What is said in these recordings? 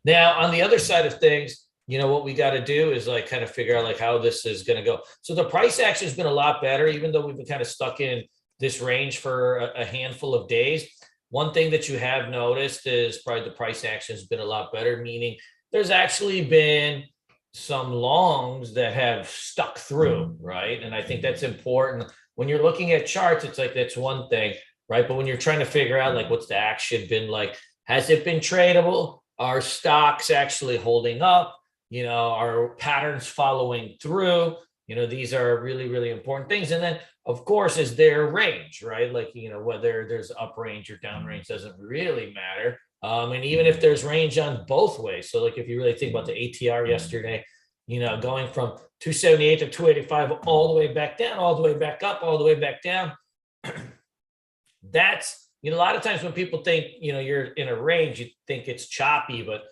Now, on the other side of things, what we got to do is like kind of figure out like how this is going to go. So the price action has been a lot better, even though we've been kind of stuck in this range for a handful of days. One thing that you have noticed is probably the price action has been a lot better, meaning there's actually been some longs that have stuck through, right? And I think that's important. When you're looking at charts, it's like that's one thing, right? But when you're trying to figure out like what's the action been like, has it been tradable? Are stocks actually holding up? Are patterns following through? These are really, really important things. And then, of course, is there range, right? Like, whether there's up range or down range doesn't really matter. And even if there's range on both ways. So like if you really think about the ATR yesterday, going from 278 to 285, all the way back down, all the way back up, all the way back down. That's, a lot of times when people think, you're in a range, you think it's choppy, but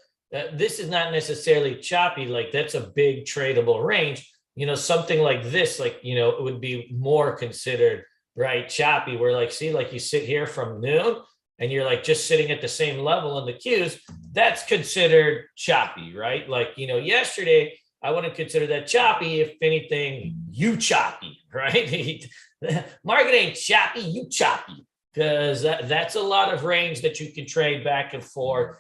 this is not necessarily choppy. Like that's a big tradable range. Something like this, like, it would be more considered, right, choppy, where like, see, like you sit here from noon and you're like just sitting at the same level in the Qs, that's considered choppy, right? Like, yesterday, I wouldn't consider that choppy. If anything, you choppy, right? Market ain't choppy, you choppy, because that's a lot of range that you can trade back and forth.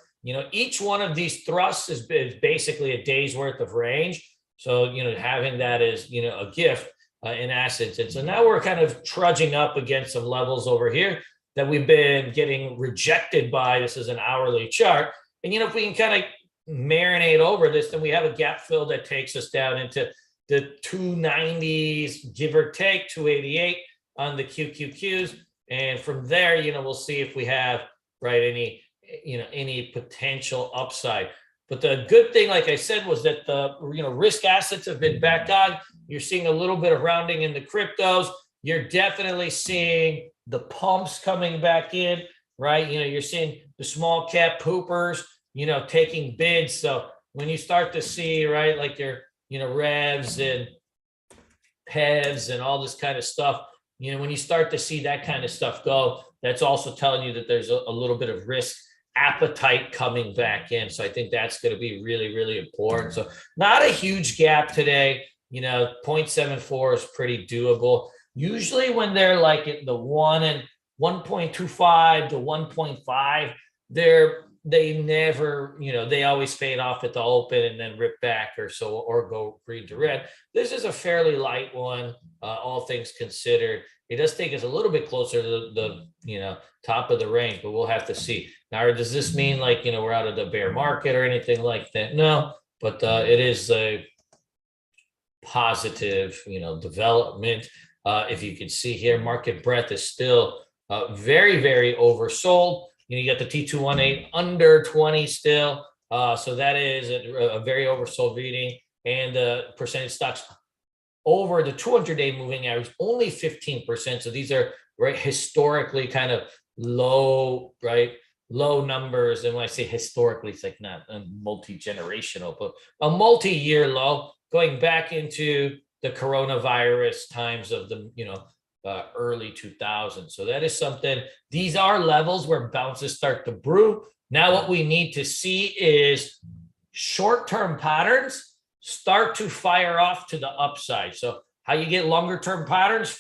Each one of these thrusts is basically a day's worth of range. So, having that is, a gift in assets. And so now we're kind of trudging up against some levels over here that we've been getting rejected by. This is an hourly chart. And, if we can kind of marinate over this, then we have a gap fill that takes us down into the 290s, give or take 288 on the QQQs. And from there, we'll see if we have, right, any potential upside. But the good thing, like I said, was that the risk assets have been back on. You're seeing a little bit of rounding in the cryptos. You're definitely seeing the pumps coming back in, right? You're seeing the small cap poopers, taking bids. So when you start to see, right, like your, revs and PEVs and all this kind of stuff, when you start to see that kind of stuff go, that's also telling you that there's a little bit of risk appetite coming back in. So I think that's going to be really, really important. So not a huge gap today. 0.74 is pretty doable. Usually when they're like at the 1.25 to 1.5, they never, they always fade off at the open and then rip back or go green to red. This is a fairly light one, all things considered. It does take us a little bit closer to the top of the range, but we'll have to see. Now, does this mean like, we're out of the bear market or anything like that? No, but it is a positive, development. If you can see here, market breadth is still very, very oversold. You got the T218 under 20 still. So that is a very oversold reading. And the percentage stocks over the 200-day moving average, only 15%. So these are right historically kind of low, right? Low numbers. And when I say historically, it's like not a multi-generational, but a multi-year low going back into the coronavirus times of the, early 2000s. So that is something. These are levels where bounces start to brew. Now what we need to see is short-term patterns start to fire off to the upside. So how you get longer-term patterns,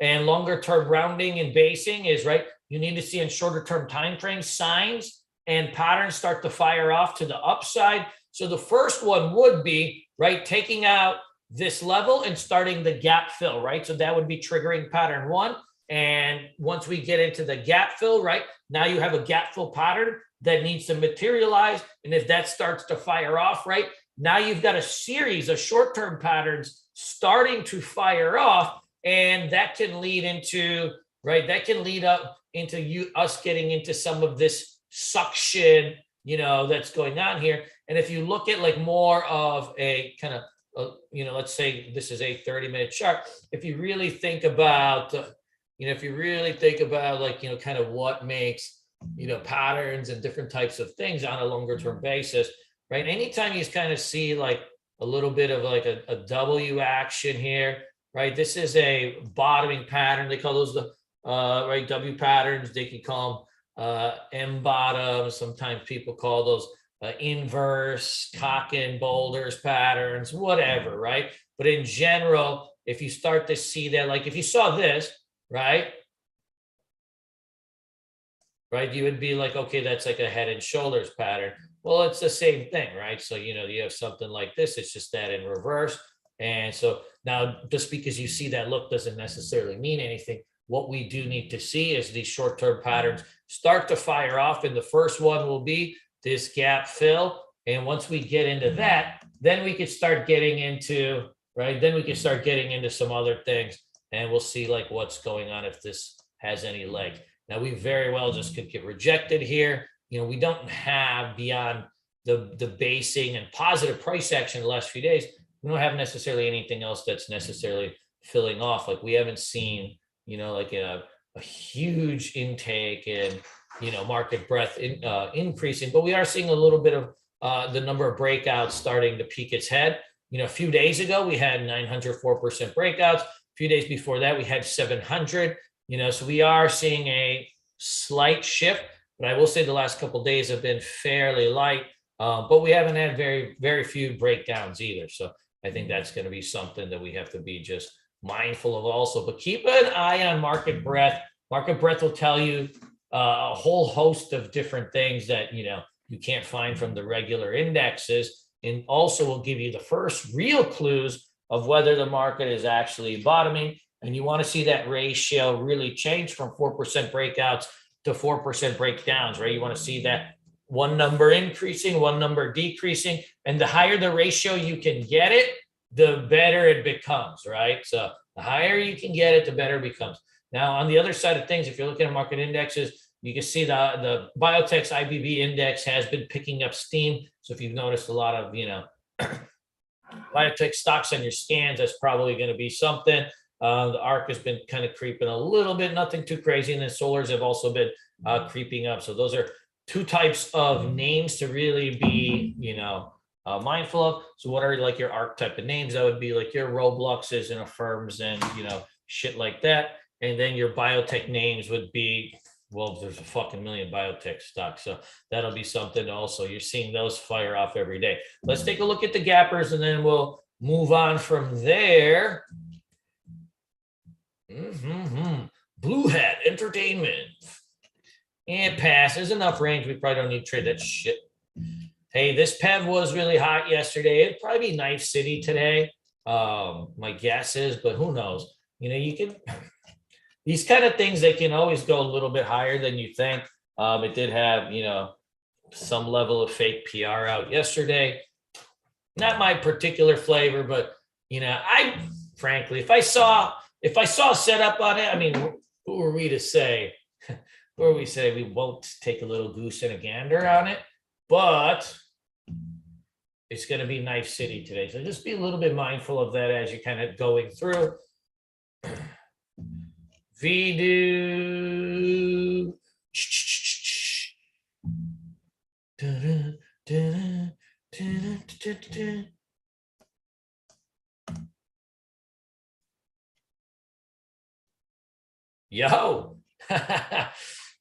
and longer-term rounding and basing is, right, you need to see in shorter-term time frames signs and patterns start to fire off to the upside. So the first one would be, right, taking out this level and starting the gap fill, right? So that would be triggering pattern one. And once we get into the gap fill, right, now you have a gap fill pattern that needs to materialize. And if that starts to fire off, right, now you've got a series of short-term patterns starting to fire off. And that can lead into, right, that can lead up into us getting into some of this suction, that's going on here. And if you look at like more of a kind of, let's say this is a 30-minute chart. If you really think about, like, kind of what makes, patterns and different types of things on a longer term basis, right? Anytime you kind of see like a little bit of like a W action here, right? This is a bottoming pattern. They call those the, right, W patterns. They can call them M bottoms. Sometimes people call those inverse, cock and boulders patterns, whatever, right? But in general, if you start to see that, like if you saw this, right? Right, you would be like, okay, that's like a head and shoulders pattern. Well, it's the same thing, right? So, you have something like this, it's just that in reverse. And so now just because you see that look doesn't necessarily mean anything. What we do need to see is these short-term patterns start to fire off. And the first one will be this gap fill. And once we get into that, then we could start getting into, right? Then we can start getting into some other things and we'll see like what's going on if this has any legs. Now, we very well just could get rejected here. We don't have beyond the basing and positive price action the last few days. We don't have necessarily anything else that's necessarily filling off. Like we haven't seen, like a huge intake and, market breadth increasing, but we are seeing a little bit of the number of breakouts starting to peak its head. A few days ago, we had 904% breakouts. A few days before that, we had 700. So we are seeing a slight shift, but I will say the last couple of days have been fairly light, but we haven't had very, very few breakdowns either. So I think that's going to be something that we have to be just mindful of also, but keep an eye on market breadth. Market breadth will tell you a whole host of different things that, you can't find from the regular indexes, and also will give you the first real clues of whether the market is actually bottoming. And you want to see that ratio really change from 4% breakouts to 4% breakdowns, right? You want to see that one number increasing, one number decreasing. And the higher the ratio you can get it, the better it becomes, right? So the higher you can get it, the better it becomes. Now, on the other side of things, if you're looking at market indexes, you can see the biotech's IBB index has been picking up steam. So if you've noticed a lot of, biotech stocks on your scans, that's probably going to be something. The ARC has been kind of creeping a little bit, nothing too crazy. And then solars have also been creeping up. So those are two types of names to really be, mindful of. So what are like your ARC type of names? That would be like your Robloxes and Affirms and, shit like that. And then your biotech names would be, well, there's a fucking million biotech stocks. So that'll be something also. You're seeing those fire off every day. Let's take a look at the gappers and then we'll move on from there. Blue Hat Entertainment. And pass. There's enough range. We probably don't need to trade that shit. Hey, this PEV was really hot yesterday. It'd probably be Knife City today. My guess is, but who knows? You can these kind of things, they can always go a little bit higher than you think. It did have, some level of fake PR out yesterday. Not my particular flavor, but I frankly, if I saw a setup on it, I mean, who are we to say? Who are we say we won't take a little goose and a gander on it? But it's going to be Knife City today, so just be a little bit mindful of that as you're kind of going through. Vidu. Yo,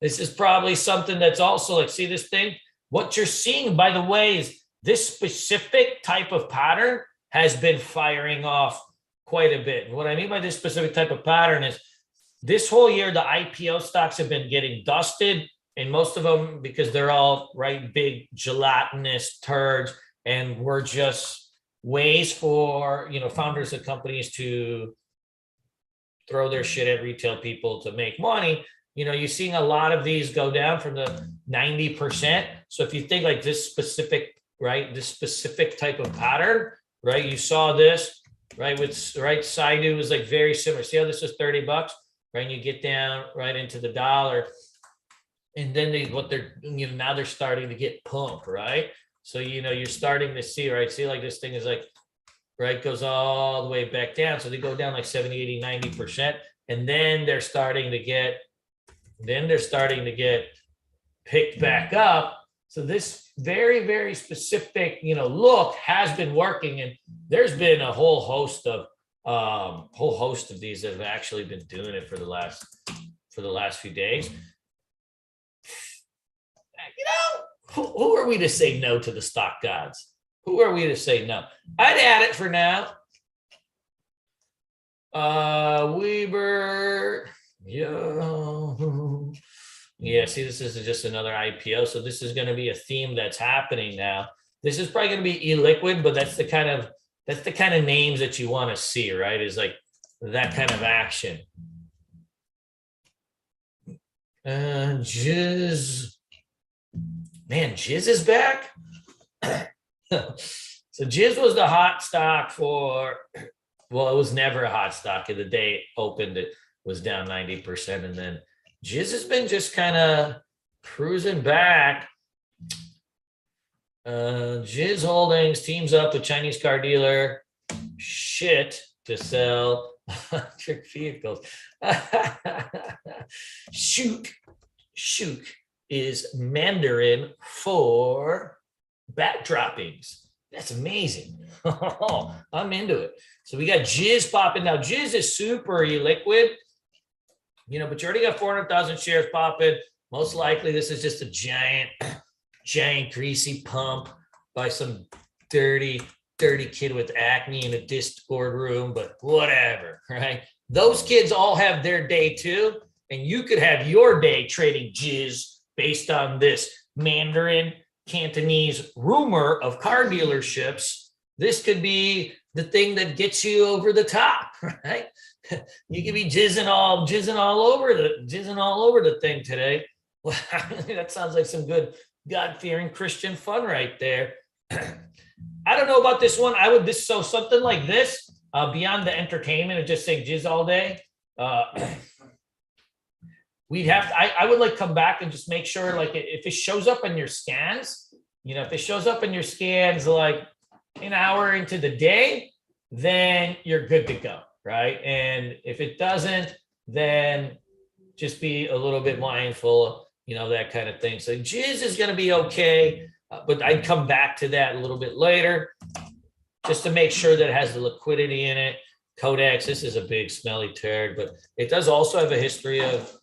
this is probably something that's also like, see this thing? What you're seeing, by the way, is this specific type of pattern has been firing off quite a bit. And what I mean by this specific type of pattern is this whole year, the IPO stocks have been getting dusted, and most of them, because they're all right, big gelatinous turds, and we're just ways for, founders of companies to throw their shit at retail people to make money. You're seeing a lot of these go down from the 90%. So if you think like this specific, right, this specific type of pattern, right, you saw this, right, with, right, Saidu was like very similar. See how this is $30, right? And you get down right into the dollar. And then now they're starting to get pumped, right? So, you're starting to see, right? See, like this thing is like, right, goes all the way back down. So they go down like 70, 80, 90%. And then they're starting to get picked back up. So this very, very specific, look has been working. And there's been a whole host of these that have actually been doing it for the last few days. who are we to say no to the stock gods? Who are we to say no? I'd add it for now. Weber, yeah. See, this is just another IPO, so this is going to be a theme that's happening now. This is probably going to be illiquid, but that's the kind of names that you want to see, right? Is like that kind of action. Jizz, man, Jizz is back. So Jizz was the hot stock for, well, it was never a hot stock. The day it opened, it was down 90%. And then Jizz has been just kind of cruising back. Jizz Holdings teams up with Chinese car dealer shit to sell trick vehicles. Shuk is Mandarin for bat droppings. That's amazing. I'm into it. So we got Jizz popping now. Jizz is super illiquid, but you already got 400,000 shares popping. Most likely this is just a giant greasy pump by some dirty kid with acne in a Discord room, but whatever, right? Those kids all have their day too, and you could have your day trading Jizz based on this Mandarin Cantonese rumor of car dealerships. This could be the thing that gets you over the top, right? You could be jizzing all over the thing today. Well, that sounds like some good God-fearing Christian fun right there. I don't know about this one. So something like this, beyond the entertainment of just saying jizz all day, we'd have to, I would like come back and just make sure, like, if it shows up in your scans, if it shows up in your scans like an hour into the day, then you're good to go, right? And if it doesn't, then just be a little bit mindful, that kind of thing. So jizz is going to be okay, but I'd come back to that a little bit later just to make sure that it has the liquidity in it. Codex, this is a big smelly turd, but it does also have a history of,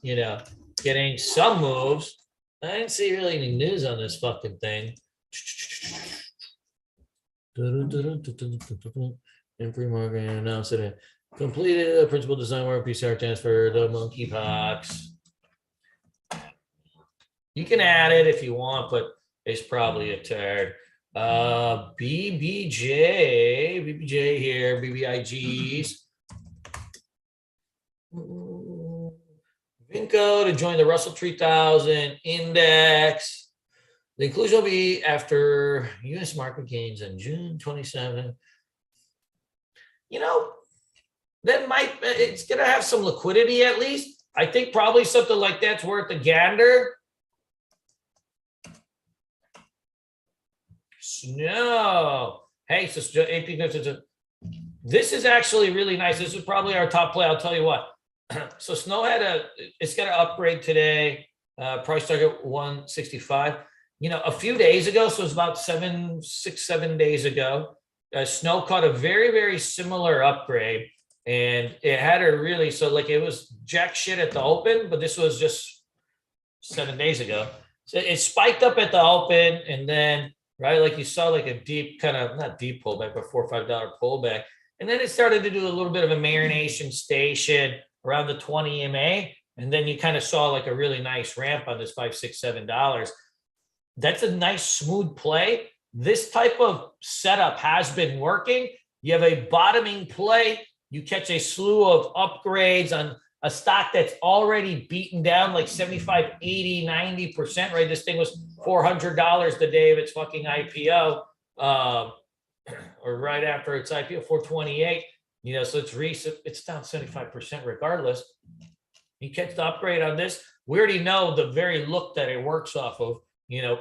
getting some moves. I didn't see really any news on this fucking thing. In pre-market announced it completed a principal design work PCR transfer the monkeypox. You can add it if you want, but it's probably a turd. BBJ here, BBIGs. Vinco to join the Russell 3000 index. The inclusion will be after U.S. market gains on June 27. It's going to have some liquidity at least. I think probably something like that's worth a gander. Snow. Hey, so this is actually really nice. This is probably our top play. I'll tell you what. So Snow it's got to upgrade today. Price target 165. A few days ago, so it's about 7 days ago, Snow caught a very, very similar upgrade, and it had a really, it was jack shit at the open, but this was just 7 days ago. So it spiked up at the open, and then, right, like you saw, like a deep kind of, not deep pullback, but $4 or $5 pullback. And then it started to do a little bit of a marination station around the 20 MA. And then you kind of saw like a really nice ramp on this $5, $6, $7. That's a nice smooth play. This type of setup has been working. You have a bottoming play. You catch a slew of upgrades on a stock that's already beaten down like 75, 80, 90%, right? This thing was $400 the day of its fucking IPO, or right after its IPO, 428. So it's recent, it's down 75% regardless. You catch the upgrade on this. We already know the very look that it works off of. The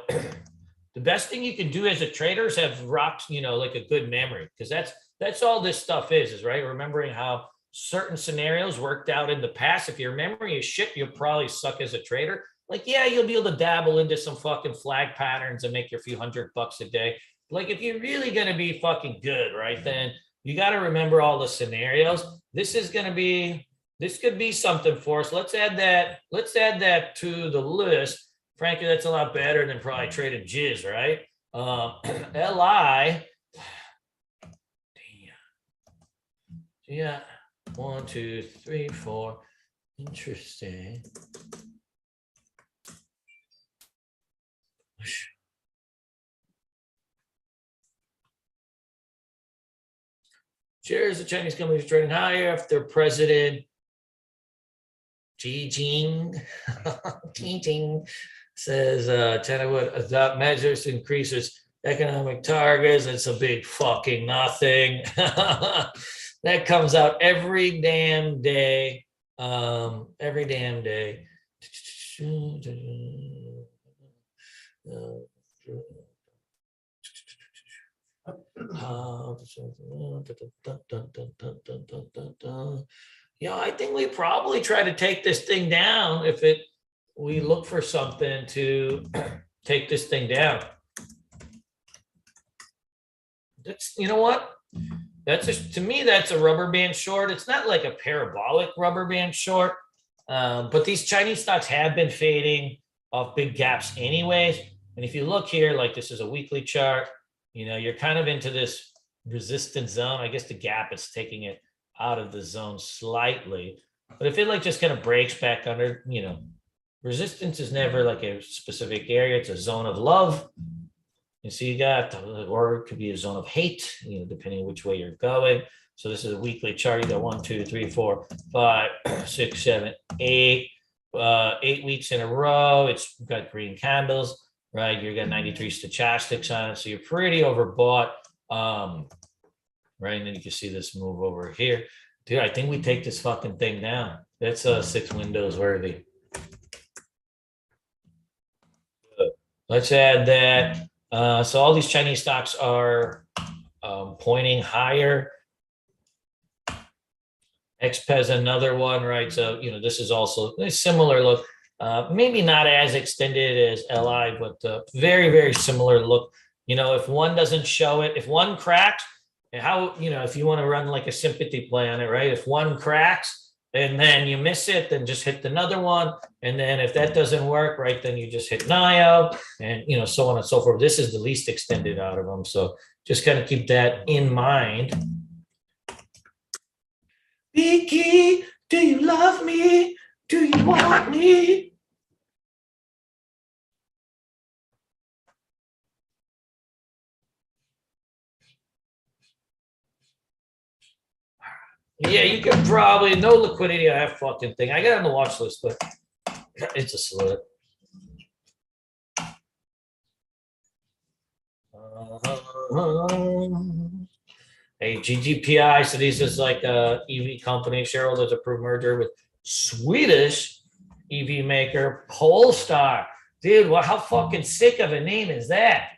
best thing you can do as a trader is have rocks, like a good memory, because that's all this stuff is right? Remembering how certain scenarios worked out in the past. If your memory is shit, you'll probably suck as a trader. Like, yeah, you'll be able to dabble into some fucking flag patterns and make your few $100 a day. Like, if you're really going to be fucking good, right, then you got to remember all the scenarios. This could be something for us. Let's add that to the list frankly, that's a lot better than probably trading jizz, right? LI. Yeah. 1, 2, 3, 4. Interesting. Shares of Chinese companies trading higher after President Xi Jinping says China would adopt measures to increase its economic targets. It's a big fucking nothing. That comes out every damn day. Every damn day. Yeah, I think we probably try to take this thing down if we look for something to take this thing down. That's, you know what? To me, that's a rubber band short. It's not like a parabolic rubber band short, but these Chinese stocks have been fading off big gaps anyways. And if you look here, like this is a weekly chart, you're kind of into this resistance zone. I guess the gap is taking it out of the zone slightly. But if it like just kind of breaks back under, resistance is never like a specific area. It's a zone of love. You see, you got, or it could be a zone of hate, depending which way you're going. So this is a weekly chart. You got 1, 2, 3, 4, 5, 6, 7, 8, 8 weeks in a row. It's got green candles, right? You got 93 stochastics on it, so you're pretty overbought, right? And then you can see this move over here, dude. I think we take this fucking thing down. That's 6 windows worthy. Let's add that. So all these Chinese stocks are pointing higher. XPE's another one, right? So, this is also a similar look. Maybe not as extended as LI, but very, very similar look. If one doesn't show it, if one cracks, if you want to run like a sympathy play on it, right? If one cracks, and then you miss it, then just hit another one. And then if that doesn't work, right, then you just hit NIO and, so on and so forth. This is the least extended out of them. So just kind of keep that in mind. Vicky, do you love me? Do you want me? Yeah, you can probably, no liquidity on that fucking thing. I got it on the watch list, but it's a slip. Hey, GGPI, so this is like a EV company. Shareholders approved merger with Swedish EV maker Polestar. Dude, how fucking sick of a name is that?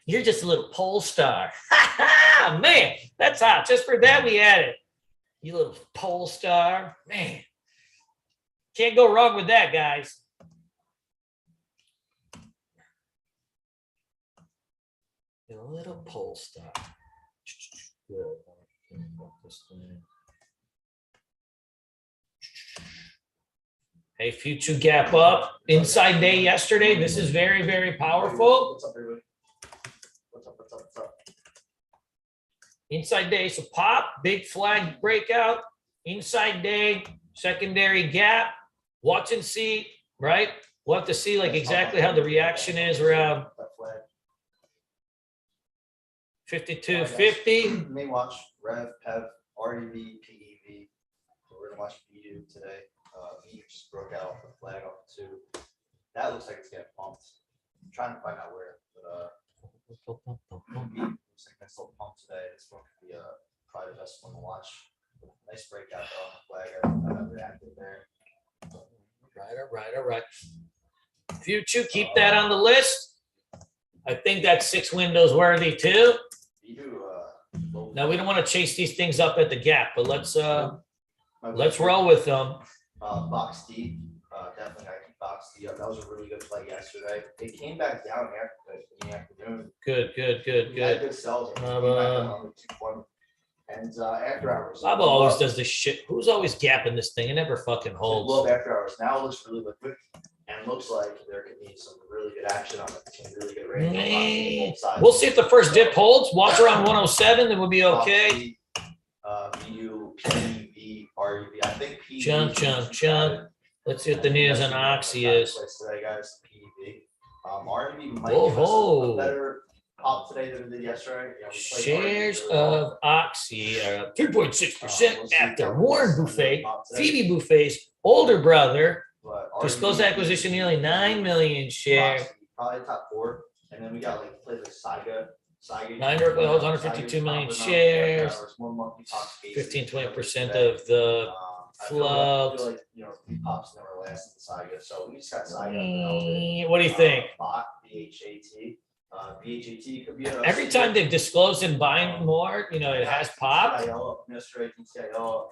You're just a little Polestar. Man, that's hot. Just for that, we added. You little Polestar. Man, can't go wrong with that, guys. A little Polestar. Hey, future gap up. Inside day yesterday. This is very, very powerful. What's up, everybody? What's up? Inside day, so pop, big flag breakout, inside day, secondary gap, watch and see, right? We'll have to see like exactly how the reaction is around 52.50. May watch Rev, Pev, REV, PEV. We're gonna watch VDU today. VDU just broke out the flag off the 2. That looks like it's getting pumped. I'm trying to find out where, but looks like that's still pumped today. This one could be probably the best one to watch. Nice breakout though on the flag. I reacted there. All right. Future, keep that on the list. I think that's 6 windows worthy too. Now we don't want to chase these things up at the gap, but let's roll with them. Box D, definitely I keep Box D up. That was a really good play yesterday. It came back down in the afternoon. Good. Good sells. And after hours. Bob always does this shit. Who's always gapping this thing? It never fucking holds. Love after hours. Now it looks really liquid and looks like they're good action on it. Some really good range. Mm, Both sides. we'll see if the first dip holds. Watch around 107, then we'll be okay. VU, PEV, REV. I think PEV. Junk, junk, junk. Let's see what the news on Oxy is. Today, guys, PEV. REV might Whoa, give us whoa. a better pop today than we did yesterday. Yeah, we played Shares REV really well. of Oxy are 3.6% We'll see after how Warren this Buffet, pop today. Phoebe Buffet's older brother, But disclosed REV, acquisition nearly 9 million shares. Probably top 4. And then we got like plays like Saiga. Nine Berkeley holds 152 million shares. 15-20% of the I float. feel like, you know, pops never last in Saiga. So we just got Saiga. What do you think? Bot, BHAT. BHAT could be Every time they've disclosed and buying more, you know, it has popped. Yesterday, DCIO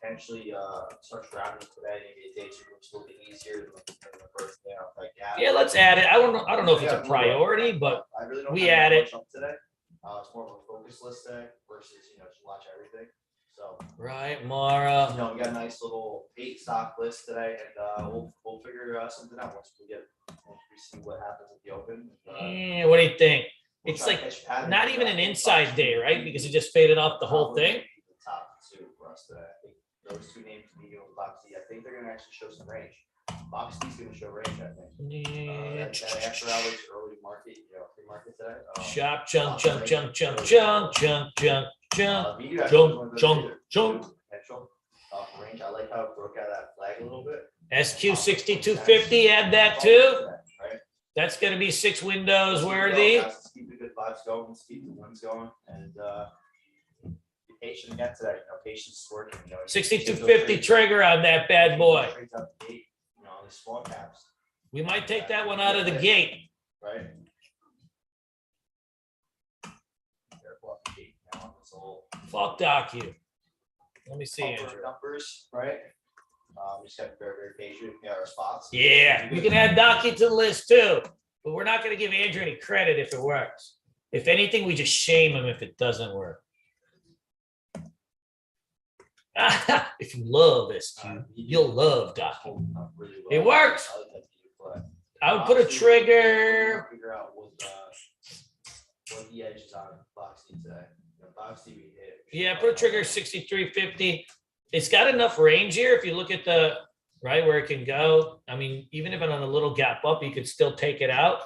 potentially starts rounding today. Maybe a day two looks a little bit easier than the first day off that gap. Yeah, let's add it. I don't know if it's a priority, but I really don't we have add that it. much up today. It's more of a focus list day versus, you know, just watch everything. So right, Mara. you know, we got a nice little 8 stock list today, and we'll figure something out once we see what happens at the open. What do you think? We'll It's try like to catch patterns. not even an inside day, right? Because it just faded off the whole Probably thing. the top 2 for us today. I think those 2 names, Medium and Boxy, I think they're going to actually show some range. Boxy's going to show range, I think. That after hours early market, you know, free market today. Shop, junk, junk, junk, junk, junk, junk, junk, junk, junk, junk. Potential range. I like how it broke out of that flag a little bit. SQ 6250, add that too. Right. That's going to be 6 windows worthy. Let's keep the good vibes going. Let's keep the wins going, and be patient again today. You know, patience is working. You know, 6250 trigger on that bad boy. Trades out the gate, you know, on these small caps. We might take that one out of the gate. Right. Careful off the gate now on this whole Fuck docu. Let me see, upper Andrew. numbers, right? We just got to be very, very patient. We got our spots. Yeah, you can add docu to the list too, but we're not going to give Andrew any credit if it works. If anything, we just shame him if it doesn't work. If you love this, you'll love docu. Really well. It works. I like that view play. I would put a trigger. Figure out what the edge is on Boxy today. You know, Boxy we hit. Yeah, put a trigger 6350. It's got enough range here. If you look at the right where it can go, I mean, even if it's on a little gap up, you could still take it out.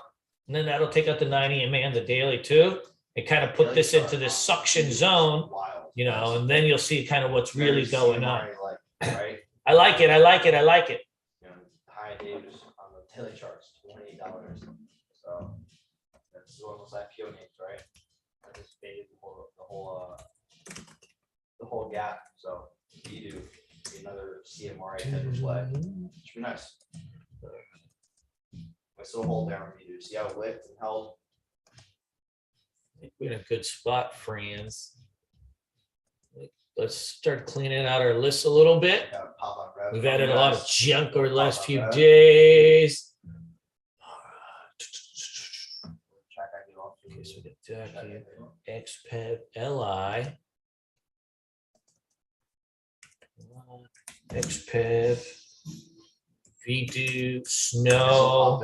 And then that'll take out the 90 and man the daily too. And kind of put this into this suction zone, you know, and then you'll see kind of what's really going on. Right? I like it. I like it. I like it. You know, high Davis on the daily charts, $28. So that's one of those IPO names, right? I just faded the whole gap. So you do another CMRA type of play, which would be nice. I still hold down you do. See how it lift and held. I think we're in a good spot, friends. Let's start cleaning out our list a little bit. Pop on rev. We've added a lot of junk over the last few rev. days. Check I get off. Okay, so we got docu, XPEV, LI, XPEV, VDO, Snow.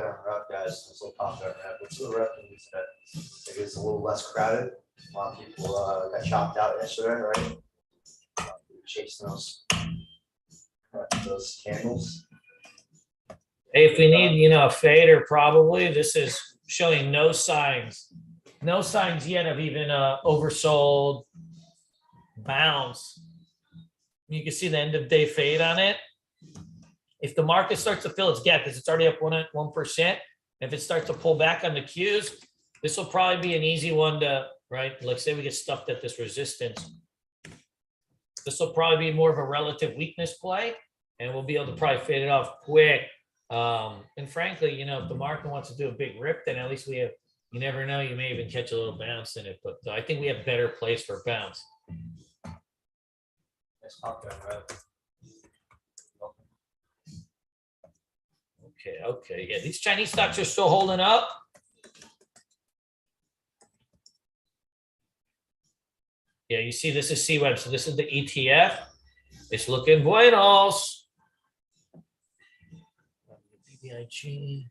Guys, this will pop down rev. Which is the rep we said. I think it's a little less crowded. A lot of people got chopped out yesterday, right? Chasing those candles. Hey, if we need, you know, a fader, probably this is showing no signs yet of even oversold bounce. You can see the end of day fade on it. If the market starts to fill its gap, because it's already up 1%, if it starts to pull back on the Qs, this will probably be an easy one to, right? Like say we get stuffed at this resistance. This will probably be more of a relative weakness play, and we'll be able to probably fade it off quick. And frankly, you know, if the market wants to do a big rip, then at least we have, you never know, you may even catch a little bounce in it, but I think we have better plays for bounce. Let's pop down rev. Okay. Yeah, these Chinese stocks are still holding up. Yeah, you see this is CWeb, so this is the ETF. It's looking buenos. BBIG.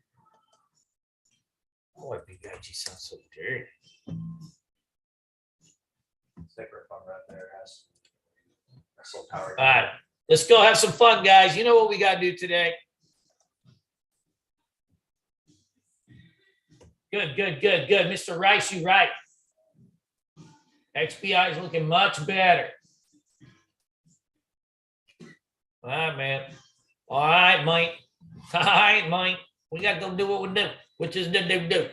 Oh, big guy, you sound so dirty. Sticker fun right there has. That's so power. All right, let's go have some fun, guys. You know what we got to do today? Good, good, good, good. Mr. Rice, you right. XBI is looking much better. All right, man. All right, Mike. All right, Mike. We got to go do what we do, which is do.